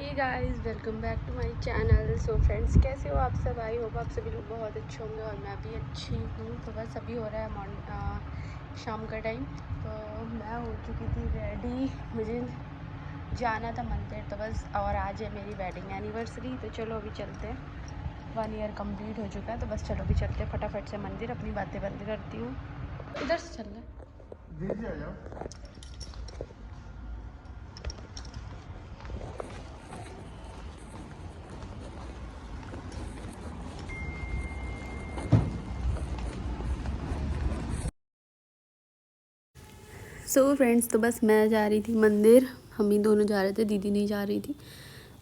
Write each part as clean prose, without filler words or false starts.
Hey guys, welcome back to my channel. So friends, कैसे हो आप सब? आई होप आप सभी लोग बहुत अच्छे होंगे और मैं भी अच्छी हूँ। तो बस अभी हो रहा है शाम का टाइम। तो मैं हो चुकी थी रेडी, मुझे जाना था मंदिर। तो बस, और आज है मेरी वेडिंग एनिवर्सरी। तो चलो अभी चलते हैं। 1 ईयर कंप्लीट हो चुका है। तो बस चलो अभी चलते हैं फटाफट से मंदिर। अपनी बातें बंद करती हूँ। इधर से चल रहे। सो फ्रेंड्स, तो बस मैं जा रही थी मंदिर। हम ही दोनों जा रहे थे, दीदी नहीं जा रही थी।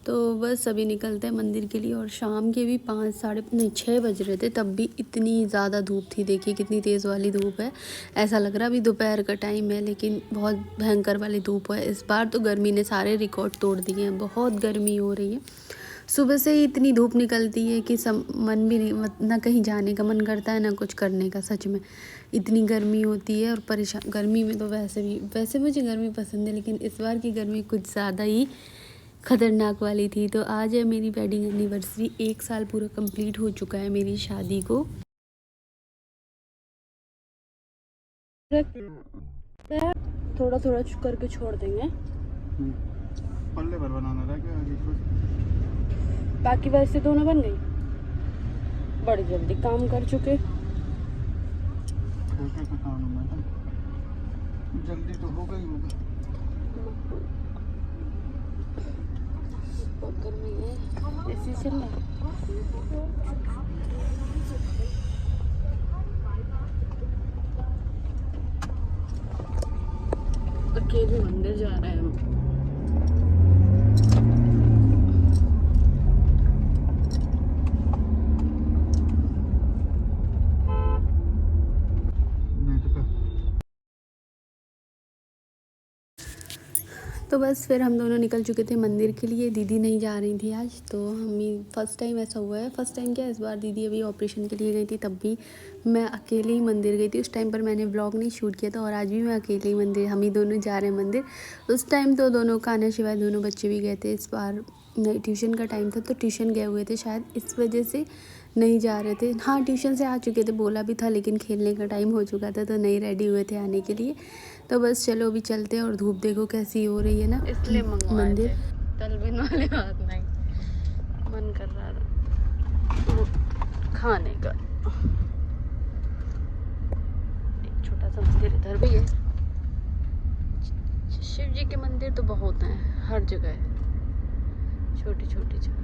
तो बस अभी निकलते हैं मंदिर के लिए। और शाम के भी 5 साढ़े नहीं 6 बज रहे थे, तब भी इतनी ज़्यादा धूप थी। देखिए कितनी तेज़ वाली धूप है। ऐसा लग रहा अभी दोपहर का टाइम है, लेकिन बहुत भयंकर वाली धूप है। इस बार तो गर्मी ने सारे रिकॉर्ड तोड़ दिए हैं। बहुत गर्मी हो रही है। सुबह से ही इतनी धूप निकलती है कि मन भी नहीं, ना कहीं जाने का मन करता है ना कुछ करने का। सच में इतनी गर्मी होती है। और परेशान गर्मी में तो वैसे मुझे गर्मी पसंद है, लेकिन इस बार की गर्मी कुछ ज़्यादा ही ख़तरनाक वाली थी। तो आज है मेरी वेडिंग एनिवर्सरी। 1 साल पूरा कंप्लीट हो चुका है मेरी शादी को। थोड़ा थोड़ा करके छोड़ देंगे। पल्ले भर बनाना रह गया। बाकी वैसे दोनों बन गई। बड़ी जल्दी काम कर चुके। छोटे का काम है मैडम, जल्दी तो होगा ही होगा। बहुत गर्मी है, एसी चल रहा है। अकेले मंदिर जा रहे हैं हम। तो बस फिर हम दोनों निकल चुके थे मंदिर के लिए। दीदी नहीं जा रही थी आज। तो हम ही फर्स्ट टाइम ऐसा हुआ है। फर्स्ट टाइम क्या, इस बार दीदी अभी ऑपरेशन के लिए गई थी, तब भी मैं अकेले ही मंदिर गई थी। उस टाइम पर मैंने व्लॉग नहीं शूट किया था। और आज भी मैं अकेले ही मंदिर, हम ही दोनों जा रहे हैं मंदिर। उस टाइम तो दोनों कान्हा शिवाय दोनों बच्चे भी गए थे। इस बार नहीं, ट्यूशन का टाइम था तो ट्यूशन गए हुए थे, शायद इस वजह से नहीं जा रहे थे। हाँ, ट्यूशन से आ चुके थे, बोला भी था, लेकिन खेलने का टाइम हो चुका था तो नहीं रेडी हुए थे आने के लिए। तो बस चलो अभी चलते हैं। और धूप देखो कैसी हो रही है ना, इसलिए मंदिर तलबिन वाले बात नहीं मन कर रहा था वो खाने का। एक छोटा सा मंदिर इधर भी है। शिव जी के मंदिर तो बहुत हैं हर जगह, छोटी छोटी जगह।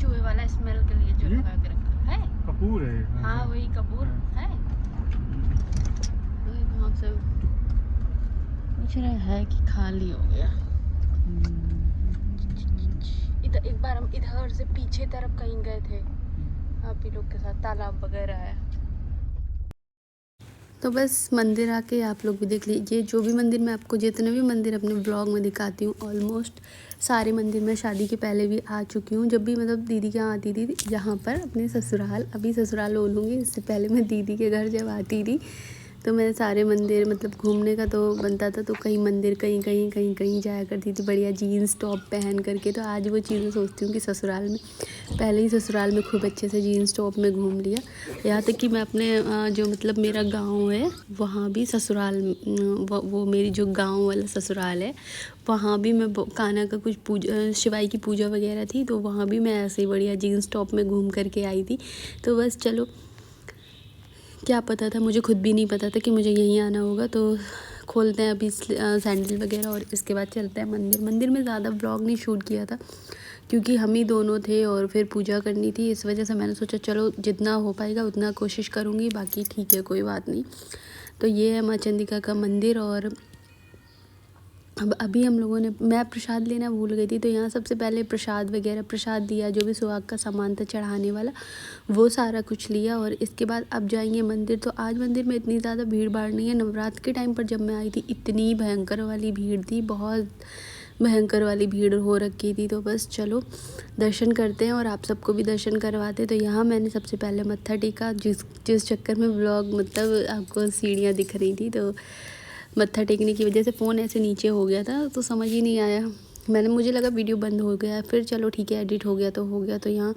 चूहे वाला स्मेल के लिए जो लगा के रखा है। कपूर है। हाँ वही कपूर है। वही वहाँ से पूछ रहे हैं कि खाली हो गया। इधर एक बार हम इधर से पीछे तरफ कहीं गए थे आप ही लोग के साथ, तालाब वगैरह है। तो बस मंदिर आके आप लोग भी देख लीजिए। जो भी मंदिर मैं आपको, जितने भी मंदिर अपने ब्लॉग में दिखाती हूँ, ऑलमोस्ट सारे मंदिर मैं शादी के पहले भी आ चुकी हूँ। जब भी मतलब दीदी के यहाँ आती थी, यहाँ पर अपने ससुराल, अभी ससुराल बोलूँगी, इससे पहले मैं दीदी के घर जब आती थी तो मैं सारे मंदिर, मतलब घूमने का तो बनता था तो कहीं मंदिर कहीं जाया करती थी बढ़िया जीन्स टॉप पहन करके। तो आज वो चीज़ें सोचती हूँ कि ससुराल में, पहले ही ससुराल में खूब अच्छे से जीन्स टॉप में घूम लिया। यहाँ तक कि मैं अपने जो मतलब मेरा गांव है वहाँ भी ससुराल, वो मेरी जो गांव वाला ससुराल है वहाँ भी मैं कान्हा का कुछ पूजा, शिवाई की पूजा वगैरह थी, तो वहाँ भी मैं ऐसे ही बढ़िया जीन्स टॉप में घूम करके आई थी। तो बस चलो, क्या पता था, मुझे खुद भी नहीं पता था कि मुझे यहीं आना होगा। तो खोलते हैं अभी सैंडल वगैरह और इसके बाद चलते हैं मंदिर। मंदिर में ज़्यादा ब्लॉग नहीं शूट किया था क्योंकि हम ही दोनों थे और फिर पूजा करनी थी, इस वजह से मैंने सोचा चलो जितना हो पाएगा उतना कोशिश करूँगी, बाकी ठीक है कोई बात नहीं। तो ये है माँ चंडिका का मंदिर और अब अभी हम लोगों ने, मैं प्रसाद लेना भूल गई थी, तो यहाँ सबसे पहले प्रसाद वगैरह, प्रसाद दिया, जो भी सुहाग का सामान था चढ़ाने वाला वो सारा कुछ लिया। और इसके बाद अब जाएंगे मंदिर। तो आज मंदिर में इतनी ज़्यादा भीड़ भाड़ नहीं है। नवरात्र के टाइम पर जब मैं आई थी इतनी भयंकर वाली भीड़ थी, बहुत भयंकर वाली भीड़ हो रखी थी। तो बस चलो दर्शन करते हैं और आप सबको भी दर्शन करवाते। तो यहाँ मैंने सबसे पहले मत्था टेका, जिस चक्कर में व्लॉग, मतलब आपको सीढ़ियाँ दिख रही थी, तो मत्था टेकने की वजह से फ़ोन ऐसे नीचे हो गया था, तो समझ ही नहीं आया। मुझे लगा वीडियो बंद हो गया, फिर चलो ठीक है एडिट हो गया तो हो गया। तो यहाँ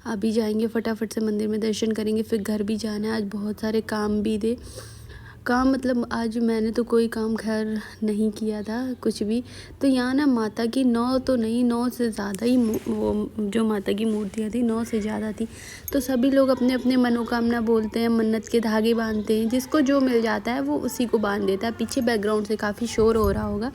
अभी जाएंगे फटाफट से मंदिर में दर्शन करेंगे, फिर घर भी जाना है। आज बहुत सारे काम भी थे, काम मतलब आज मैंने तो कोई काम खैर नहीं किया था कुछ भी। तो यहाँ ना माता की 9 तो नहीं, 9 से ज़्यादा ही वो जो माता की मूर्तियाँ थी 9 से ज़्यादा थी। तो सभी लोग अपने अपने मनोकामना बोलते हैं, मन्नत के धागे बांधते हैं, जिसको जो मिल जाता है वो उसी को बांध देता है। पीछे बैकग्राउंड से काफ़ी शोर हो रहा होगा,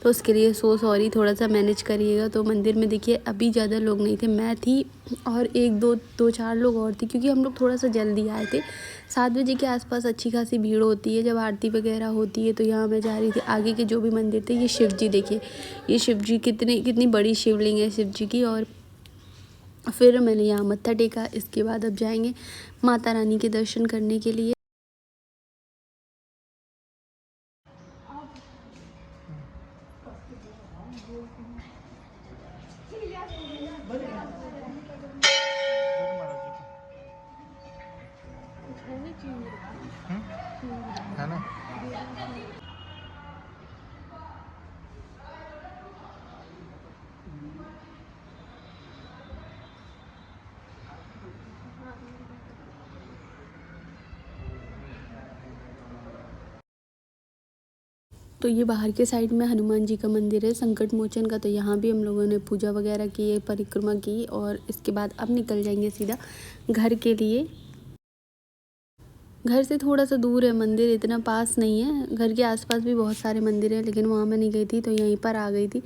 तो उसके लिए सॉरी, थोड़ा सा मैनेज करिएगा। तो मंदिर में देखिए अभी ज़्यादा लोग नहीं थे, मैं थी और 1-2-4 लोग और थे, क्योंकि हम लोग थोड़ा सा जल्दी आए थे। 7 बजे के आसपास अच्छी खासी भीड़ होती है जब आरती वगैरह होती है। तो यहाँ मैं जा रही थी, आगे के जो भी मंदिर थे, ये शिव जी देखिए, ये शिव जी कितनी बड़ी शिवलिंग है शिव जी की। और फिर मैंने यहाँ मत्था टेका। इसके बाद अब जाएंगे माता रानी के दर्शन करने के लिए। है ना? तो ये बाहर के साइड में हनुमान जी का मंदिर है, संकट मोचन का। तो यहाँ भी हम लोगों ने पूजा वगैरह की है, परिक्रमा की, और इसके बाद अब निकल जाएंगे सीधा घर के लिए। घर से थोड़ा सा दूर है मंदिर, इतना पास नहीं है। घर के आसपास भी बहुत सारे मंदिर हैं, लेकिन वहाँ मैं नहीं गई थी, तो यहीं पर आ गई थी।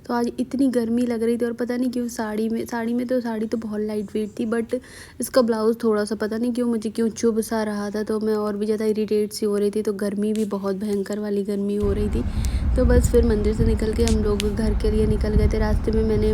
तो आज इतनी गर्मी लग रही थी, और पता नहीं क्यों साड़ी तो बहुत लाइट वेट थी, बट इसका ब्लाउज़ थोड़ा सा पता नहीं क्यों मुझे चुभ सा रहा था, तो मैं और भी ज़्यादा इरीटेट सी हो रही थी। तो गर्मी भी बहुत भयंकर वाली गर्मी हो रही थी। तो बस फिर मंदिर से निकल के हम लोग घर के लिए निकल गए थे। रास्ते में मैंने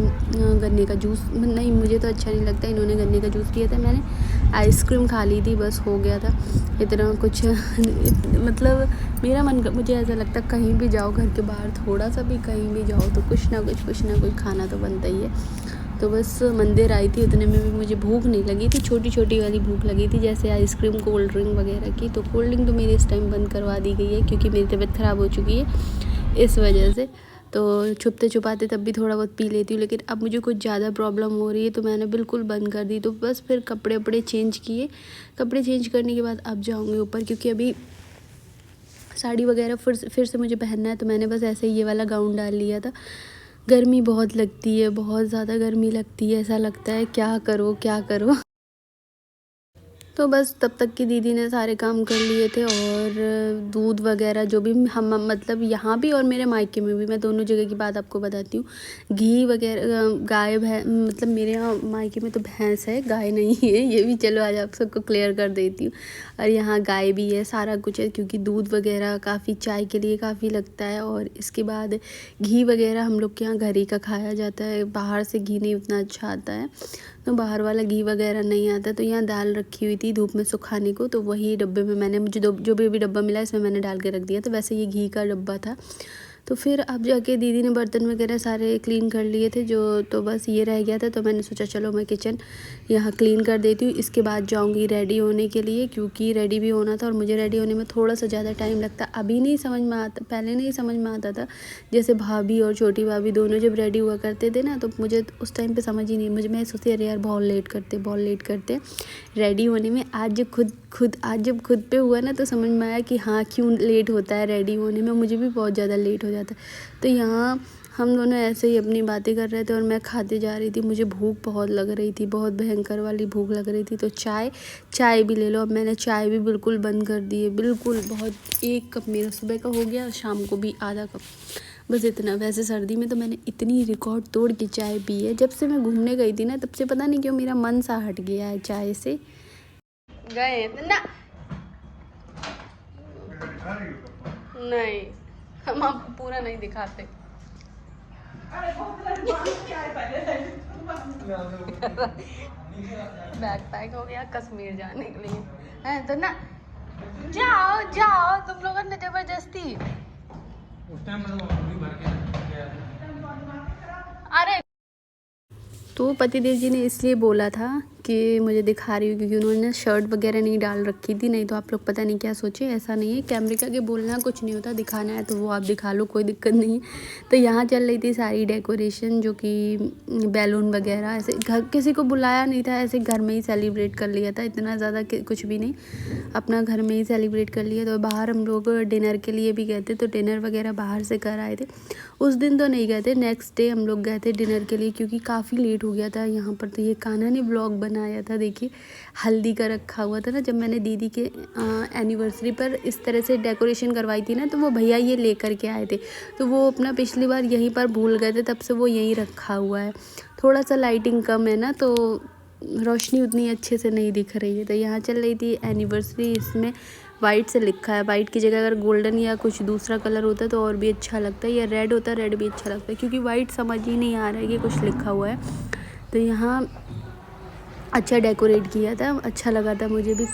गन्ने का जूस, नहीं मुझे तो अच्छा नहीं लगता, इन्होंने गन्ने का जूस पिया था, मैंने आइसक्रीम खा ली थी, बस हो गया था इतना कुछ। मतलब मेरा मन, मुझे ऐसा लगता कहीं भी जाओ घर के बाहर, थोड़ा सा भी कहीं भी जाओ तो कुछ ना कुछ खाना तो बनता ही है। तो बस मंदिर आई थी, उतने में भी मुझे भूख नहीं लगी थी, छोटी वाली भूख लगी थी, जैसे आइसक्रीम, कोल्ड ड्रिंक वगैरह की। तो कोल्ड ड्रिंक तो मेरी इस टाइम बंद करवा दी गई है, क्योंकि मेरी तबीयत ख़राब हो चुकी है इस वजह से। तो छुपते छुपाते तब भी थोड़ा बहुत पी लेती हूँ, लेकिन अब मुझे कुछ ज़्यादा प्रॉब्लम हो रही है, तो मैंने बिल्कुल बंद कर दी। तो बस फिर कपड़े चेंज किए, कपड़े चेंज करने के बाद अब जाऊँगी ऊपर, क्योंकि अभी साड़ी वगैरह फिर से मुझे पहनना है। तो मैंने बस ऐसे ही ये वाला गाउन डाल लिया था। गर्मी बहुत लगती है, बहुत ज़्यादा गर्मी लगती है, ऐसा लगता है क्या करो। तो बस तब तक की दीदी ने सारे काम कर लिए थे, और दूध वगैरह जो भी हम, मतलब यहाँ भी और मेरे मायके में भी, मैं दोनों जगह की बात आपको बताती हूँ। घी वगैरह, गाय मतलब मेरे यहाँ मायके में तो भैंस है, गाय नहीं है, ये भी चलो आज आप सबको क्लियर कर देती हूँ। और यहाँ गाय भी है, सारा कुछ है, क्योंकि दूध वगैरह काफ़ी चाय के लिए काफ़ी लगता है। और इसके बाद घी वगैरह हम लोग के यहाँ घर ही का खाया जाता है, बाहर से घी नहीं उतना अच्छा आता है, तो बाहर वाला घी वगैरह नहीं आता। तो यहाँ दाल रखी हुई थी धूप में सुखाने को, तो वही डब्बे में मैंने, मुझे जो भी डब्बा मिला इसमें मैंने डाल के रख दिया। तो वैसे ये घी का डब्बा था। तो फिर अब जाके दीदी ने बर्तन वगैरह सारे क्लीन कर लिए थे तो बस ये रह गया था। तो मैंने सोचा चलो मैं किचन यहाँ क्लीन कर देती हूँ, इसके बाद जाऊँगी रेडी होने के लिए, क्योंकि रेडी भी होना था, और मुझे रेडी होने में थोड़ा सा ज़्यादा टाइम लगता। अभी नहीं समझ में आता, पहले नहीं समझ में आता था। जैसे भाभी और छोटी भाभी दोनों जब रेडी हुआ करते थे ना, तो मुझे उस टाइम पे समझ ही नहीं, मैं सोचती अरे यार बहुत लेट करते रेडी होने में। आज जब खुद पे हुआ ना, तो समझ में आया कि हाँ क्यों लेट होता है रेडी होने में, मुझे भी बहुत ज़्यादा लेट हो जाता है। तो यहाँ हम दोनों ऐसे ही अपनी बातें कर रहे थे, और मैं खाते जा रही थी। मुझे भूख बहुत लग रही थी, बहुत भयंकर वाली भूख लग रही थी। तो चाय भी ले लो। अब मैंने चाय भी बिल्कुल बंद कर दी है, बिल्कुल। बहुत, 1 कप मेरा सुबह का हो गया, शाम को भी आधा कप, बस इतना। वैसे सर्दी में तो मैंने इतनी रिकॉर्ड तोड़ के चाय पी है। जब से मैं घूमने गई थी ना, तब से पता नहीं क्यों मेरा मन सा हट गया है चाय से। गए ना, नहीं हम आपको पूरा नहीं दिखाते। बैग पैक हो गया कश्मीर जाने के लिए है तो ना, जाओ जाओ तुम लोगों ने जबरदस्ती। अरे तो पतिदेव जी ने इसलिए बोला था कि मुझे दिखा रही हूँ क्योंकि उन्होंने शर्ट वगैरह नहीं डाल रखी थी, नहीं तो आप लोग पता नहीं क्या सोचे। ऐसा नहीं है, कैमरे का के बोलना कुछ नहीं होता, दिखाना है तो वो आप दिखा लो, कोई दिक्कत नहीं है। तो यहाँ चल रही थी सारी डेकोरेशन, जो कि बैलून वगैरह, ऐसे घर किसी को बुलाया नहीं था, ऐसे घर में ही सेलिब्रेट कर लिया था, इतना ज़्यादा कुछ भी नहीं, अपना घर में ही सेलिब्रेट कर लिया। तो बाहर हम लोग डिनर के लिए भी गए थे, तो डिनर वगैरह बाहर से कर आए थे। उस दिन तो नहीं गए थे, नेक्स्ट डे हम लोग गए थे डिनर के लिए, क्योंकि काफ़ी लेट हो गया था यहाँ पर। तो ये कान्हा ने ब्लॉग बनाया था, देखिए हल्दी का रखा हुआ था ना, जब मैंने दीदी के एनिवर्सरी पर इस तरह से डेकोरेशन करवाई थी ना, तो वो भैया ये लेकर के आए थे, तो वो अपना पिछली बार यहीं पर भूल गए थे, तब से वो यहीं रखा हुआ है। थोड़ा सा लाइटिंग कम है ना, तो रोशनी उतनी अच्छे से नहीं दिख रही है। तो यहाँ चल रही थी एनिवर्सरी, इसमें वाइट से लिखा है, वाइट की जगह अगर गोल्डन या कुछ दूसरा कलर होता तो और भी अच्छा लगता है, या रेड होता रेड भी अच्छा लगता है, क्योंकि वाइट समझ ही नहीं आ रहा है कि कुछ लिखा हुआ है। तो यहाँ अच्छा डेकोरेट किया था, अच्छा लगा था मुझे भी।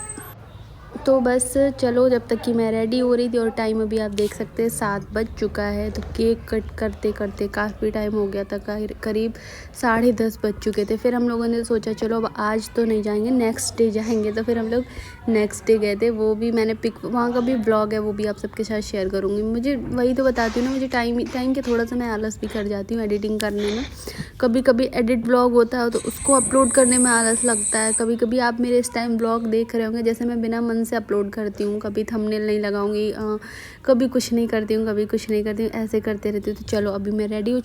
तो बस चलो, जब तक कि मैं रेडी हो रही थी, और टाइम अभी आप देख सकते हैं 7 बज चुका है, तो केक कट करते करते काफ़ी टाइम हो गया था, करीब 10:30 बज चुके थे। फिर हम लोगों ने सोचा चलो अब आज तो नहीं जाएंगे, नेक्स्ट डे जाएंगे। तो फिर हम लोग नेक्स्ट डे गए थे, वो भी मैंने पिक, वहाँ का भी ब्लॉग है, वो भी आप सबके साथ शेयर करूँगी। मुझे वही तो बताती हूँ ना, मुझे टाइम के थोड़ा सा मैं आलस भी कर जाती हूँ एडिटिंग करने में। कभी कभी एडिट ब्लॉग होता है तो उसको अपलोड करने में आलस लगता है। कभी कभी आप मेरे इस टाइम ब्लॉग देख रहे होंगे, जैसे मैं बिना मन से अपलोड करती हूँ, कभी थंबनेल नहीं लगाऊंगी, कभी कुछ नहीं करती हूँ, कभी कुछ नहीं करती हूँ, ऐसे करते रहती हूँ। तो चलो अभी मैं रेडी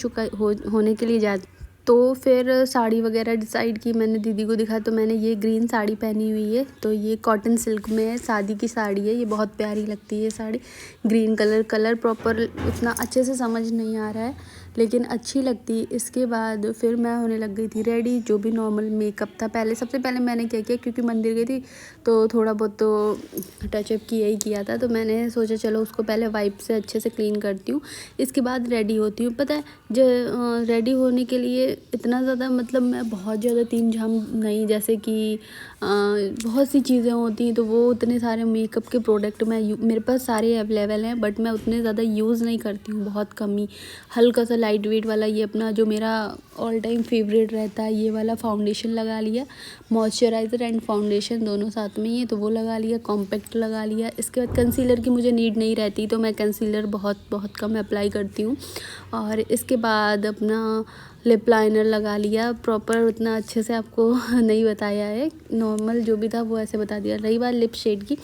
होने के लिए जाती। तो फिर साड़ी वगैरह डिसाइड की, मैंने दीदी को दिखा, तो मैंने ये ग्रीन साड़ी पहनी हुई है, तो ये कॉटन सिल्क में है, शादी की साड़ी है, ये बहुत प्यारी लगती है साड़ी। ग्रीन कलर प्रॉपर उतना अच्छे से समझ नहीं आ रहा है, लेकिन अच्छी लगती है। इसके बाद फिर मैं होने लग गई थी रेडी, जो भी नॉर्मल मेकअप था। सबसे पहले मैंने क्या किया, क्योंकि मंदिर गई थी तो थोड़ा बहुत तो टचअप किया ही किया था, तो मैंने सोचा चलो उसको पहले वाइप से अच्छे से क्लीन करती हूँ, इसके बाद रेडी होती हूँ। पता है जो रेडी होने के लिए इतना ज़्यादा, मतलब मैं बहुत ज़्यादा तीम झाम नहीं, जैसे कि बहुत सी चीज़ें होती हैं, तो वो उतने सारे मेकअप के प्रोडक्ट मेरे पास सारे अवेलेबल हैं, बट मैं उतने ज़्यादा यूज़ नहीं करती हूँ, बहुत कम ही। हल्का सा लाइट वेट वाला ये अपना जो मेरा ऑल टाइम फेवरेट रहता है, ये वाला फाउंडेशन लगा लिया, मॉइस्चराइज़र एंड फाउंडेशन दोनों साथ में ही है, तो वो लगा लिया, कॉम्पैक्ट लगा लिया। इसके बाद कंसीलर की मुझे नीड नहीं रहती, तो मैं कंसीलर बहुत कम अप्लाई करती हूँ। और इसके बाद अपना लिप लाइनर लगा लिया, प्रॉपर उतना अच्छे से आपको नहीं बताया है, नॉर्मल जो भी था वो ऐसे बता दिया। रही बात लिप शेड की,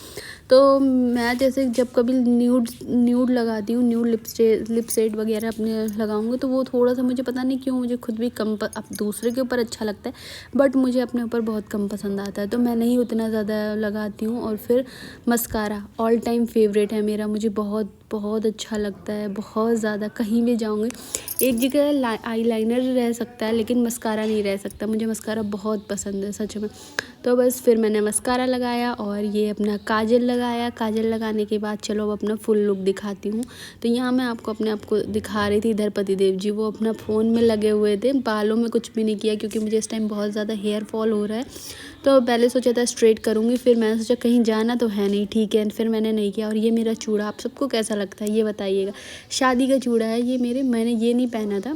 तो मैं जैसे जब कभी न्यूड लगाती हूँ, न्यूड लिप शेड वगैरह अपने लगाऊंगी, तो वो थोड़ा सा मुझे पता नहीं क्यों, मुझे खुद भी कम, अब दूसरे के ऊपर अच्छा लगता है, बट मुझे अपने ऊपर बहुत कम पसंद आता है, तो मैं नहीं उतना ज़्यादा लगाती हूँ। और फिर मस्कारा ऑल टाइम फेवरेट है मेरा, मुझे बहुत अच्छा लगता है, बहुत ज़्यादा। कहीं भी जाऊँगी, एक जगह आई लाइनर रह सकता है, लेकिन मस्कारा नहीं रह सकता, मुझे मस्कारा बहुत पसंद है सच में। तो बस फिर मैंने मस्कारा लगाया और ये अपना काजल लगाया। काजल लगाने के बाद चलो अब अपना फुल लुक दिखाती हूँ। तो यहाँ मैं अपने आप को दिखा रही थी। इधर पतिदेव जी वो अपना फ़ोन में लगे हुए थे, बालों में कुछ भी नहीं किया, क्योंकि मुझे इस टाइम बहुत ज़्यादा हेयर फॉल हो रहा है, तो पहले सोचा था स्ट्रेट करूँगी, फिर मैंने सोचा कहीं जाना तो है नहीं, ठीक है, फिर मैंने नहीं किया। और ये मेरा चूड़ा आप सबको कैसा लगता है ये बताइएगा, शादी का चूड़ा है ये मैंने ये नहीं पहना था,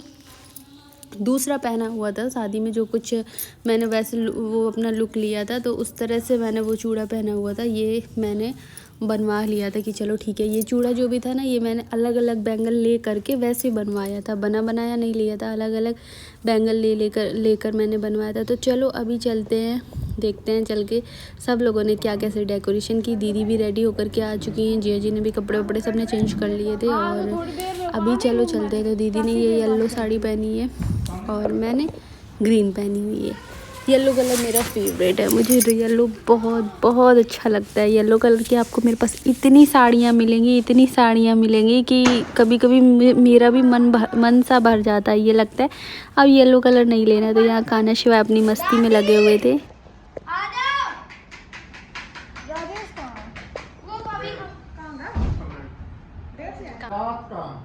दूसरा पहना हुआ था शादी में, जो कुछ मैंने वैसे वो अपना लुक लिया था, तो उस तरह से मैंने वो चूड़ा पहना हुआ था। ये मैंने बनवा लिया था कि चलो ठीक है। ये चूड़ा जो भी था ना, ये मैंने अलग अलग बैंगल ले करके वैसे बनवाया था, बनाया नहीं लिया था, अलग अलग बैंगल लेकर मैंने बनवाया था। तो चलो अभी चलते हैं, देखते हैं चल के सब लोगों ने क्या कैसे डेकोरेशन की। दीदी भी रेडी होकर के आ चुकी हैं, जिया जी ने भी कपड़े वपड़े सब ने चेंज कर लिए थे, और अभी चलो चलते हैं। तो दीदी ने ये येलो साड़ी पहनी है और मैंने ग्रीन पहनी हुई है। येलो कलर मेरा फेवरेट है, मुझे येलो बहुत अच्छा लगता है। येलो कलर की आपको मेरे पास इतनी साड़ियाँ मिलेंगी कि कभी कभी मेरा भी मन सा भर जाता है, ये लगता है अब येलो कलर नहीं लेना है। तो यहाँ कान्हा शिवाय अपनी मस्ती में लगे हुए थे। आपका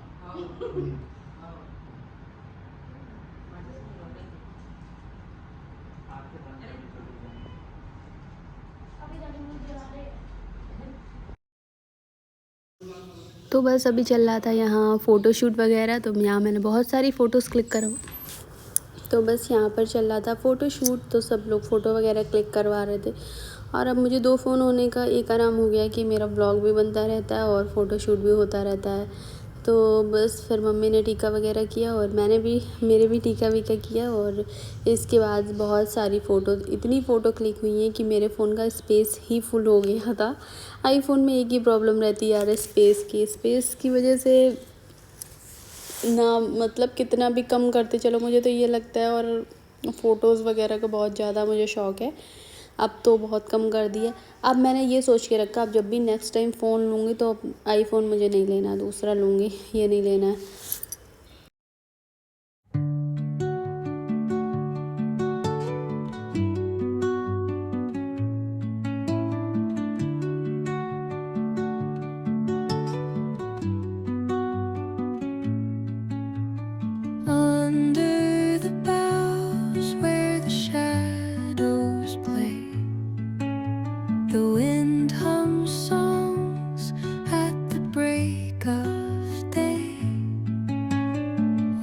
तो बस अभी चल रहा था यहाँ फ़ोटोशूट वगैरह, तो यहाँ मैंने बहुत सारी फ़ोटोज़ क्लिक तो बस यहाँ पर चल रहा था फ़ोटोशूट, तो सब लोग फ़ोटो वगैरह क्लिक करवा रहे थे। और अब मुझे 2 फ़ोन होने का एक आराम हो गया कि मेरा व्लॉग भी बनता रहता है और फ़ोटोशूट भी होता रहता है। तो बस फिर मम्मी ने टीका वगैरह किया और मेरे भी टीका वीका किया, और इसके बाद बहुत सारी फ़ोटो, इतनी फ़ोटो क्लिक हुई हैं कि मेरे फ़ोन का स्पेस ही फुल हो गया था। आईफ़ोन में एक ही प्रॉब्लम रहती है यार, स्पेस की वजह से ना, मतलब कितना भी कम करते चलो, मुझे तो ये लगता है। और फ़ोटोज़ वगैरह का बहुत ज़्यादा मुझे शौक़ है। अब तो बहुत कम कर दिया। अब मैंने ये सोच के रखा, अब जब भी नेक्स्ट टाइम फ़ोन लूँगी तो आईफ़ोन मुझे नहीं लेना, दूसरा लूँगी, ये नहीं लेना है। Under the boughs where the shadows play, the wind hums songs at the break of day.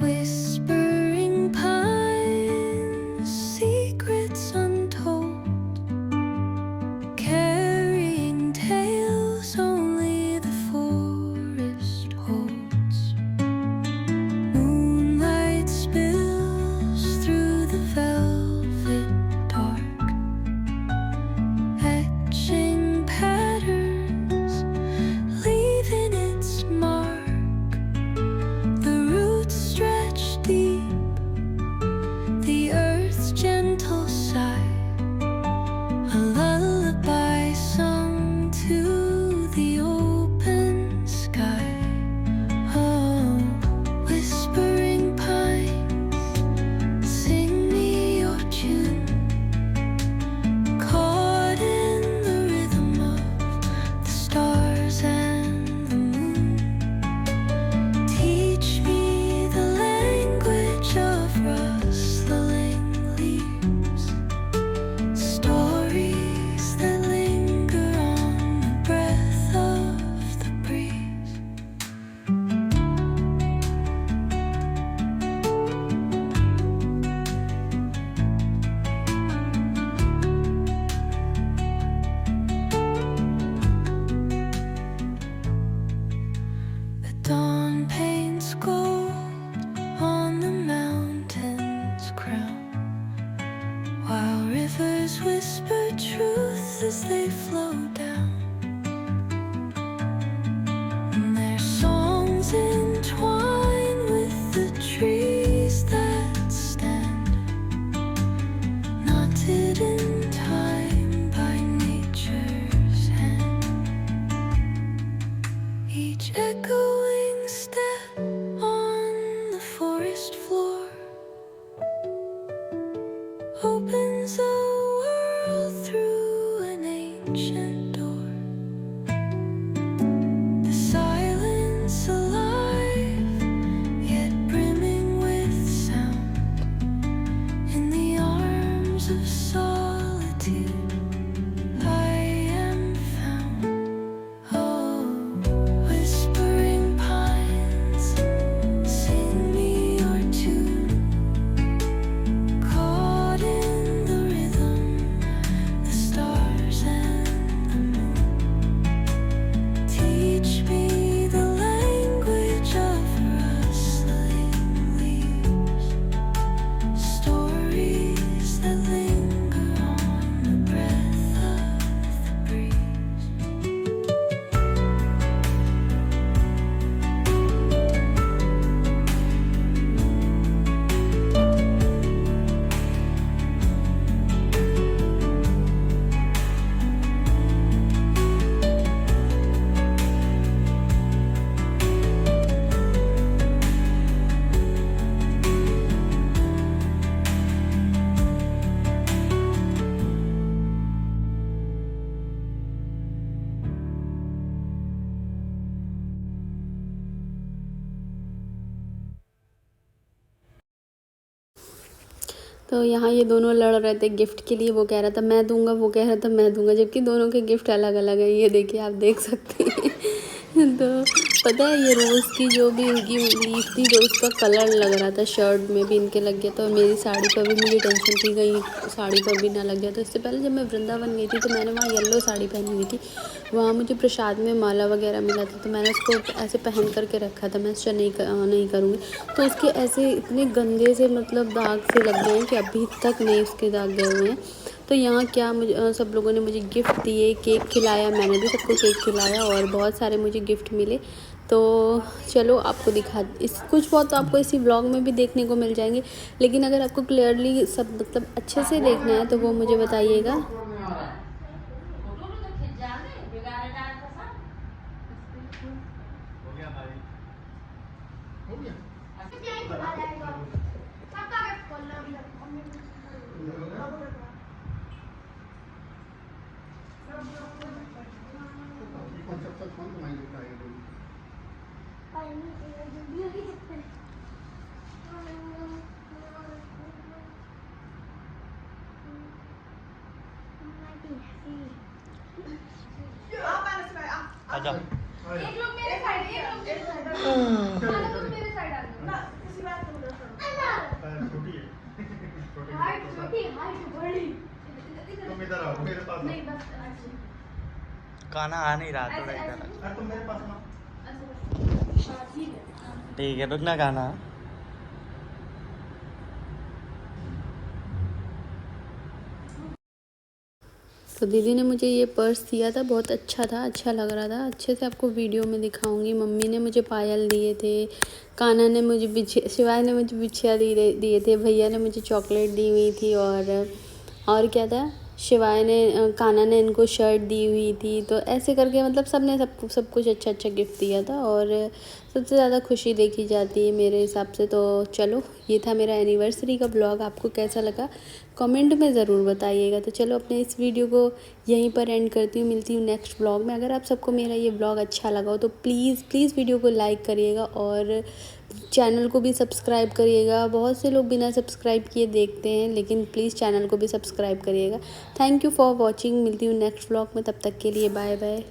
Whispering pines, secrets untold, carrying tales only the forest holds. Moonlight spills through the velvet dark, etching patterns, leaving its mark. The roots stretch deep, the earth's gentle sigh, a lullaby sung to the open sky. Oh, whispering pines, sing me your tune, caught in the rhythm of the stars and the moon. Teach me the language of rustling leaves, stories that linger on the breath of the breeze. The dawn paints gold on the mountain's crown, while rivers whisper truth as they flow down. And their songs entwine with the trees that stand, knotted in time by nature's hand. Each echoing step तो यहाँ ये दोनों लड़ रहे थे gift के लिए। वो कह रहा था मैं दूंगा, वो कह रहा था मैं दूंगा, जबकि दोनों के गिफ्ट अलग अलग है। ये देखिए, आप देख सकते हैं। तो पता है, ये रोज़ की जो भी इनकी लीफ थी, जो उसका कलर लग रहा था शर्ट में भी इनके लग गया। तो मेरी साड़ी पर भी मुझे टेंशन थी कहीं साड़ी पर भी ना लग जाए। तो इससे पहले जब मैं वृंदावन गई थी तो मैंने वहाँ येलो साड़ी पहनी हुई थी। वहाँ मुझे प्रसाद में माला वगैरह मिला था, तो मैंने उसको ऐसे पहन करके रखा था। मैं इससे नहीं करूँगी। तो उसके ऐसे इतने गंदे से मतलब दाग से लग गए हैं कि अभी तक नहीं उसके दाग गए हुए हैं। तो यहाँ क्या मुझे सब लोगों ने मुझे गिफ्ट दिए, केक खिलाया, मैंने भी सबको केक खिलाया और बहुत सारे मुझे गिफ्ट मिले। तो चलो आपको इस कुछ बहुत तो आपको इसी व्लॉग में भी देखने को मिल जाएंगे। लेकिन अगर आपको क्लियरली सब मतलब अच्छे से देखना है तो वो मुझे बताइएगा। आजा। एक लोग मेरे साइड, एक लोग मेरे साइड, मेरे साइड आ जाओ ना। किसी बात को उधर छोटी है, हाइट छोटी, हाइट बड़ी। तुम इधर आओ मेरे पास। नहीं बस ऐसे। गाना आ नहीं रहा थोड़ा इधर। अरे तुम मेरे पास ना। ठीक है, रुकना गाना। तो दीदी ने मुझे ये पर्स दिया था, बहुत अच्छा था, अच्छा लग रहा था। अच्छे से आपको वीडियो में दिखाऊंगी। मम्मी ने मुझे पायल दिए थे, कान्हा ने मुझे शिवाय ने मुझे बिछिया दिए थे, भैया ने मुझे चॉकलेट दी हुई थी और क्या था, शिवाय ने कान्हा ने इनको शर्ट दी हुई थी। तो ऐसे करके मतलब सब कुछ अच्छा अच्छा गिफ्ट दिया था। और सबसे ज़्यादा खुशी देखी जाती है मेरे हिसाब से। तो चलो, ये था मेरा एनिवर्सरी का ब्लॉग। आपको कैसा लगा कमेंट में ज़रूर बताइएगा। तो चलो, अपने इस वीडियो को यहीं पर एंड करती हूँ। मिलती हूँ नेक्स्ट ब्लॉग में। अगर आप सबको मेरा ये ब्लॉग अच्छा लगा हो तो प्लीज़ वीडियो को लाइक करिएगा और चैनल को भी सब्सक्राइब करिएगा। बहुत से लोग बिना सब्सक्राइब किए देखते हैं, लेकिन प्लीज़ चैनल को भी सब्सक्राइब करिएगा। Thank you for watching. मिलती हूँ नेक्स्ट ब्लॉग में, तब तक के लिए बाय बाय।